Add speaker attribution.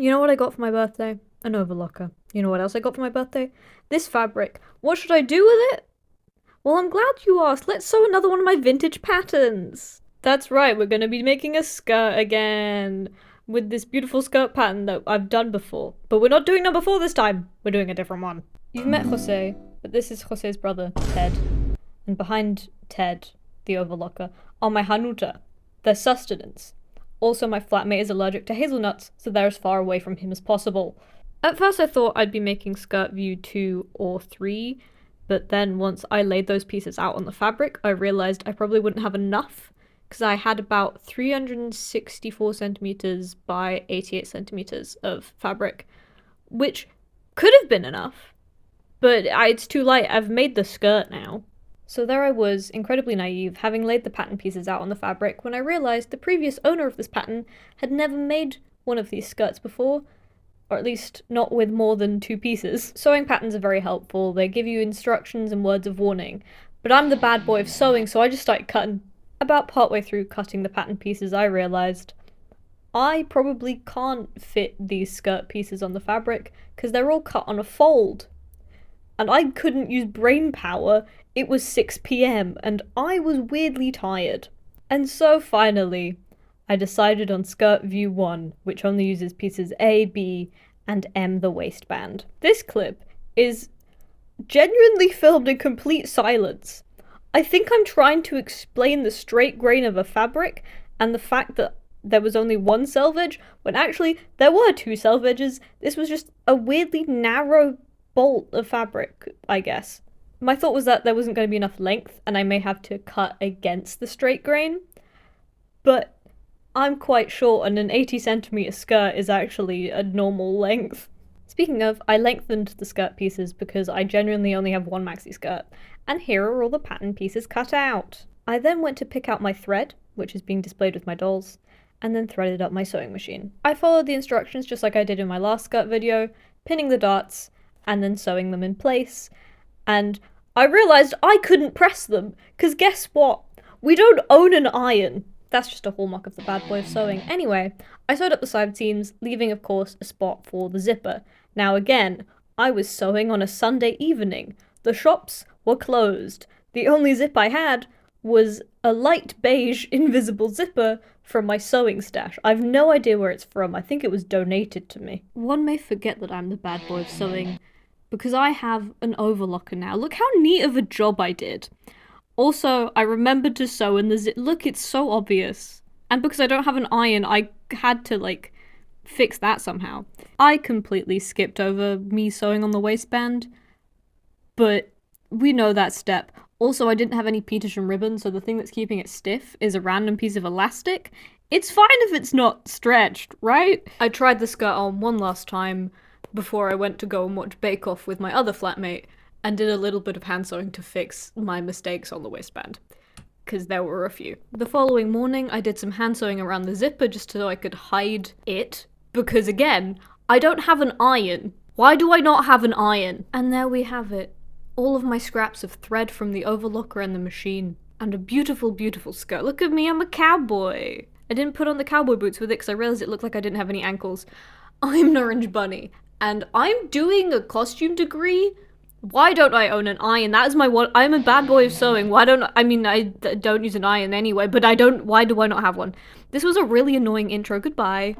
Speaker 1: You know what I got for my birthday? An overlocker. You know what else I got for my birthday? This fabric. What should I do with it? Well, I'm glad you asked. Let's sew another one of my vintage patterns. That's right, we're going to be making a skirt again with this beautiful skirt pattern that I've done before. But we're not doing number 4 this time. We're doing a different one. You've met Jose, but this is Jose's brother, Ted. And behind Ted, the overlocker, are my Hanuta, their sustenance. Also, my flatmate is allergic to hazelnuts, so they're as far away from him as possible. At first I thought I'd be making skirt view 2 or 3, but then once I laid those pieces out on the fabric, I realized I probably wouldn't have enough, because I had about 364 centimeters by 88 centimeters of fabric, which could have been enough, but it's too light. I've made the skirt now. So there I was, incredibly naive, having laid the pattern pieces out on the fabric, when I realised the previous owner of this pattern had never made one of these skirts before, or at least not with more than 2 pieces. Sewing patterns are very helpful. They give you instructions and words of warning, but I'm the bad boy of sewing, so I just started cutting. About partway through cutting the pattern pieces, I realised I probably can't fit these skirt pieces on the fabric because they're all cut on a fold. And I couldn't use brain power. It was 6 PM and I was weirdly tired. And so finally, I decided on skirt view 1, which only uses pieces A, B, and M the waistband. This clip is genuinely filmed in complete silence. I think I'm trying to explain the straight grain of a fabric and the fact that there was only 1 selvage, when actually there were 2 selvages. This was just a weirdly narrow bolt of fabric, I guess. My thought was that there wasn't going to be enough length and I may have to cut against the straight grain, but I'm quite short and an 80 centimeter skirt is actually a normal length. Speaking of, I lengthened the skirt pieces because I genuinely only have 1 maxi skirt, and here are all the pattern pieces cut out. I then went to pick out my thread, which is being displayed with my dolls, and then threaded up my sewing machine. I followed the instructions just like I did in my last skirt video, pinning the darts, and then sewing them in place, and I realised I couldn't press them, because guess what? We don't own an iron. That's just a hallmark of the bad boy of sewing. Anyway, I sewed up the side seams, leaving of course a spot for the zipper. Now again, I was sewing on a Sunday evening. The shops were closed. The only zip I had was a light beige invisible zipper from my sewing stash. I've no idea where it's from. I think it was donated to me. One may forget that I'm the bad boy of sewing because I have an overlocker now. Look how neat of a job I did. Also, I remembered to sew in the zip. Look, it's so obvious. And because I don't have an iron, I had to, fix that somehow. I completely skipped over me sewing on the waistband, but we know that step. Also, I didn't have any Petersham ribbon, so the thing that's keeping it stiff is a random piece of elastic. It's fine if it's not stretched, right? I tried the skirt on one last time before I went to go and watch Bake Off with my other flatmate, and did a little bit of hand sewing to fix my mistakes on the waistband, because there were a few. The following morning, I did some hand sewing around the zipper just so I could hide it, because again, I don't have an iron. Why do I not have an iron? And there we have it. All of my scraps of thread from the overlocker and the machine. And a beautiful, beautiful skirt. Look at me, I'm a cowboy. I didn't put on the cowboy boots with it because I realized it looked like I didn't have any ankles. I'm Norange Bunny, and I'm doing a costume degree. Why don't I own an iron? That is my one. I'm a bad boy of sewing. Why don't I mean, I don't use an iron anyway, but why do I not have one? This was a really annoying intro. Goodbye.